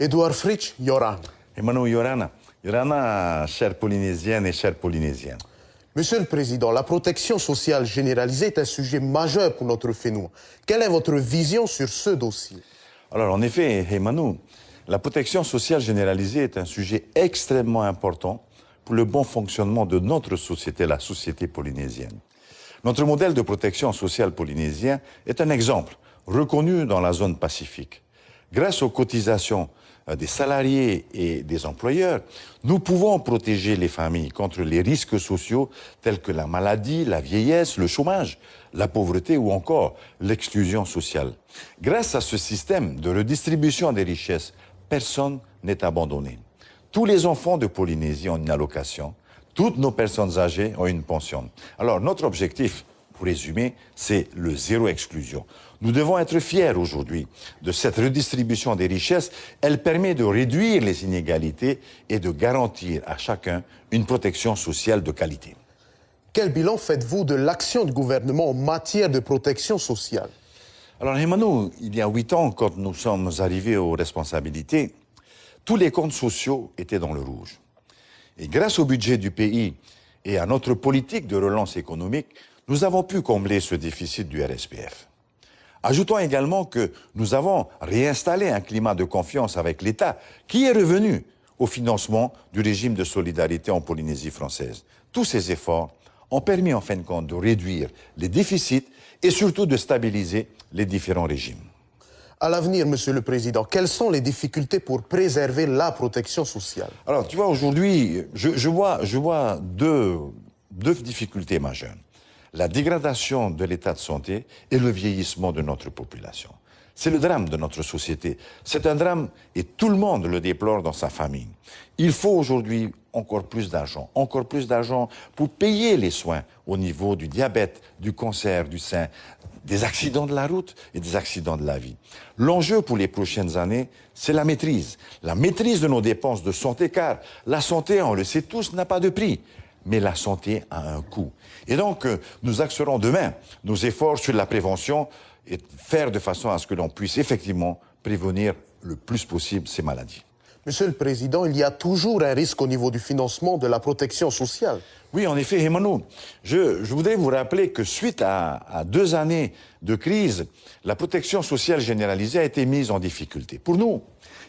Edouard Fritsch, Yoran. Emmanuel Yorana. Yorana, chère Polynésienne et chère Polynésienne. Monsieur le Président, la protection sociale généralisée est un sujet majeur pour notre FENUA. Quelle est votre vision sur ce dossier? Alors, en effet, Emmanuel, la protection sociale généralisée est un sujet extrêmement important pour le bon fonctionnement de notre société, la société polynésienne. Notre modèle de protection sociale polynésien est un exemple reconnu dans la zone Pacifique. Grâce aux cotisations des salariés et des employeurs, nous pouvons protéger les familles contre les risques sociaux tels que la maladie, la vieillesse, le chômage, la pauvreté ou encore l'exclusion sociale. Grâce à ce système de redistribution des richesses, personne n'est abandonné. Tous les enfants de Polynésie ont une allocation, toutes nos personnes âgées ont une pension. Alors notre objectif, pour résumer, c'est le zéro exclusion. Nous devons être fiers aujourd'hui de cette redistribution des richesses. Elle permet de réduire les inégalités et de garantir à chacun une protection sociale de qualité. Quel bilan faites-vous de l'action du gouvernement en matière de protection sociale? Alors Emmanuel, il y a 8 ans, quand nous sommes arrivés aux responsabilités, tous les comptes sociaux étaient dans le rouge. Et grâce au budget du pays et à notre politique de relance économique, nous avons pu combler ce déficit du RSPF. Ajoutons également que nous avons réinstallé un climat de confiance avec l'État qui est revenu au financement du régime de solidarité en Polynésie française. Tous ces efforts ont permis en fin de compte de réduire les déficits et surtout de stabiliser les différents régimes. À l'avenir, Monsieur le Président, quelles sont les difficultés pour préserver la protection sociale? Alors, tu vois, aujourd'hui, je vois deux difficultés majeures. La dégradation de l'état de santé et le vieillissement de notre population. C'est le drame de notre société. C'est un drame et tout le monde le déplore dans sa famille. Il faut aujourd'hui encore plus d'argent pour payer les soins au niveau du diabète, du cancer du sein, des accidents de la route et des accidents de la vie. L'enjeu pour les prochaines années, c'est la maîtrise de nos dépenses de santé, car la santé, on le sait tous, n'a pas de prix. Mais la santé a un coût. Et donc, nous axerons demain nos efforts sur la prévention et faire de façon à ce que l'on puisse effectivement prévenir le plus possible ces maladies. Monsieur le Président, il y a toujours un risque au niveau du financement de la protection sociale. Oui, en effet, Emmanuel. Je voudrais vous rappeler que suite à 2 années de crise, la protection sociale généralisée a été mise en difficulté. Pour nous,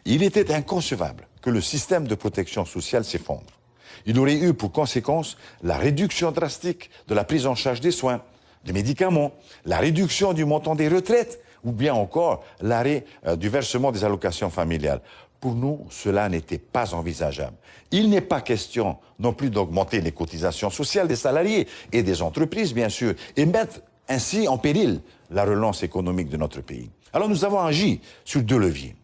il était inconcevable que le système de protection sociale s'effondre. Il aurait eu pour conséquence la réduction drastique de la prise en charge des soins, des médicaments, la réduction du montant des retraites ou bien encore l'arrêt du versement des allocations familiales. Pour nous, cela n'était pas envisageable. Il n'est pas question non plus d'augmenter les cotisations sociales des salariés et des entreprises, bien sûr, et mettre ainsi en péril la relance économique de notre pays. Alors nous avons agi sur 2 leviers.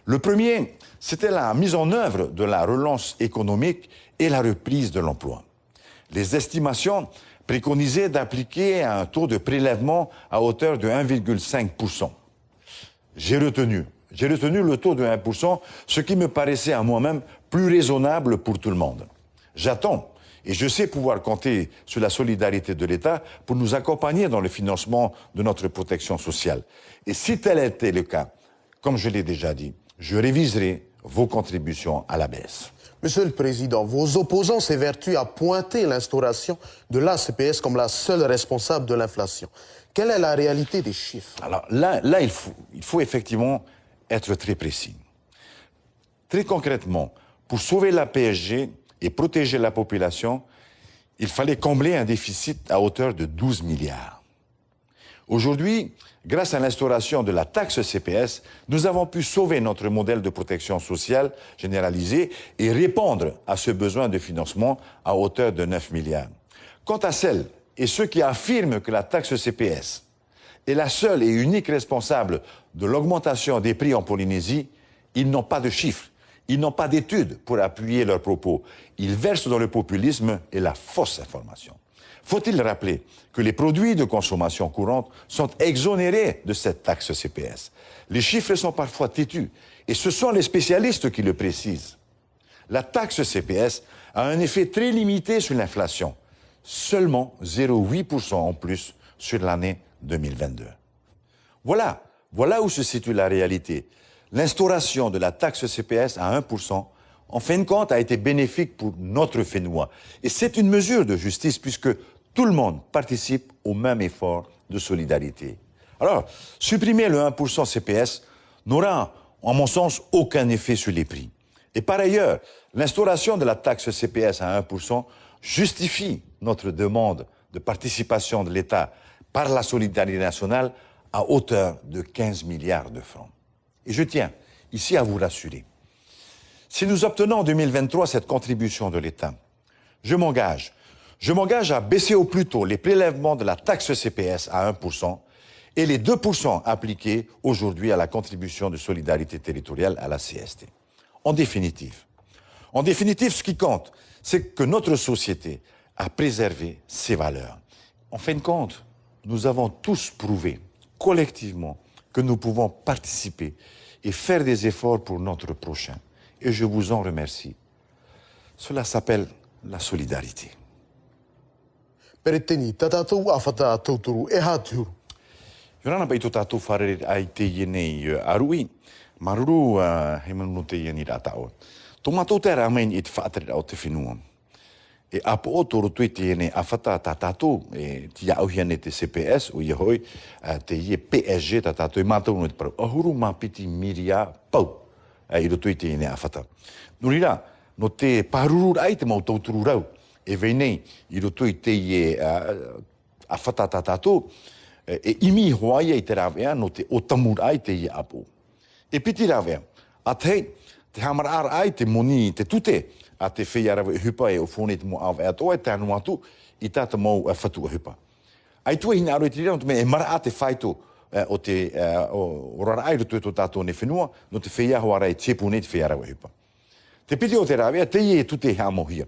Le premier, c'était la mise en œuvre de la relance économique et la reprise de l'emploi. Les estimations préconisaient d'appliquer un taux de prélèvement à hauteur de 1,5%. J'ai retenu le taux de 1%, ce qui me paraissait à moi-même plus raisonnable pour tout le monde. J'attends et je sais pouvoir compter sur la solidarité de l'État pour nous accompagner dans le financement de notre protection sociale. Et si tel était le cas, comme je l'ai déjà dit, je réviserai vos contributions à la baisse. Monsieur le Président, vos opposants s'évertuent à pointer l'instauration de l'ACPS comme la seule responsable de l'inflation. Quelle est la réalité des chiffres? Alors là il faut effectivement être très précis. Très concrètement, pour sauver la PSG et protéger la population, il fallait combler un déficit à hauteur de 12 milliards. Aujourd'hui, grâce à l'instauration de la taxe CPS, nous avons pu sauver notre modèle de protection sociale généralisée et répondre à ce besoin de financement à hauteur de 9 milliards. Quant à celles et ceux qui affirment que la taxe CPS est la seule et unique responsable de l'augmentation des prix en Polynésie, ils n'ont pas de chiffres, ils n'ont pas d'études pour appuyer leurs propos. Ils versent dans le populisme et la fausse information. Faut-il rappeler que les produits de consommation courante sont exonérés de cette taxe CPS? Les chiffres sont parfois têtus et ce sont les spécialistes qui le précisent. La taxe CPS a un effet très limité sur l'inflation, seulement 0,8% en plus sur l'année 2022. Voilà où se situe la réalité. l'instauration de la taxe CPS à 1%, en fin de compte, a été bénéfique pour notre Fénois. Et c'est une mesure de justice puisque tout le monde participe au même effort de solidarité. Alors, supprimer le 1% CPS n'aura, en mon sens, aucun effet sur les prix. Et par ailleurs, l'instauration de la taxe CPS à 1% justifie notre demande de participation de l'État par la solidarité nationale à hauteur de 15 milliards de francs. Et je tiens ici à vous rassurer. Si nous obtenons en 2023 cette contribution de l'État, je m'engage à baisser au plus tôt les prélèvements de la taxe CPS à 1% et les 2% appliqués aujourd'hui à la contribution de solidarité territoriale à la CST. En définitive, ce qui compte, c'est que notre société a préservé ses valeurs. En fin de compte, nous avons tous prouvé collectivement que nous pouvons participer et faire des efforts pour notre prochain. Et je vous en remercie. Cela s'appelle la solidarité. Pereteni, tatatou afata tauturu, e hatu. Yorana bai tatou wharere ai te ienei arui. Maruru he manu te ieni ratao. Tō mātou te rāmain i te whaatere o te whenua. E apo o tō roto i te iene awhata tātātou, e ti auhia ne te CPS o ia hoi, te ie PSG tātātou, e mātou no te parau. Ahuru mā piti miria pau, i roto i te iene awhata. Nuri rā, no te pāruru ai te mau tauturu rau, e veinei, i roto i te ie awhata tātātou, e imi hoaia i te rāwea, no te otamur ai te ie apo. E piti rāwea, a te hamara ai te moni, te tute, a te whiarawa hupa e o whone te mo awa e toa e te anu atu i tāta mau whatu a hupa. Ai tua hina aro i te rira, me e mara a te whaito o te o rara ai rutu e tō tātou ne whenua, no te whiaho ara e tiepu ne te whiarawa hupa. Te piti o te rāwea, te ie tute i haamohia.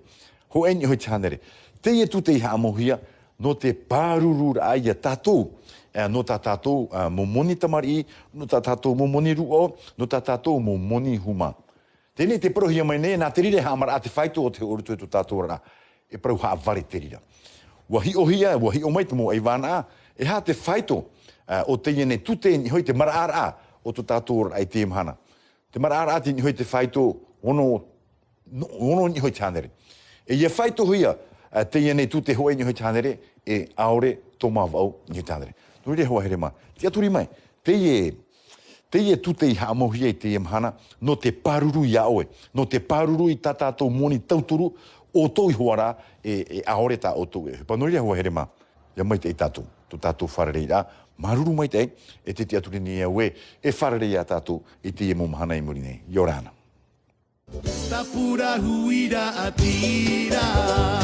Ho eni hoi tānere. Te ie tute i haamohia no te pārurura ai a tātou, no tā tātou mo moni tamari, no tā tātou mo moni ruo, no tā tātou mo moni huma. Tēnei te parohia mai nei, nā te rire hamara a te whaito o te orutu e tō tātou rana, e parau haa ware te rira. Wahi o hia, wahi o mai te mo e wāna, e haa te whaito o te iene tute ni hoi te maraara o tō tātou rana i te imhana. Te maraara te ni hoi te whaito ono ni hoi tānere. E ia whaito huia te iene tute hoi ni hoi tānere, e aore tō mawau ni hoi tānere. Nui re hoa here mā. Te aturi mai, te ie tute i haamohia i te imhana, no te pāruru i aoe, no te pāruru i tātātou moni tauturu, o tō i hoara e aore tā o tō e hupa. Nui re hoa here mā, ia mai te i tātou, tō tātou wharerei rā, maruru mai te e te aturi ni e ue, e wharerei a tātou i te ie momahana i muri nei. Yorana. Tapura huira atira.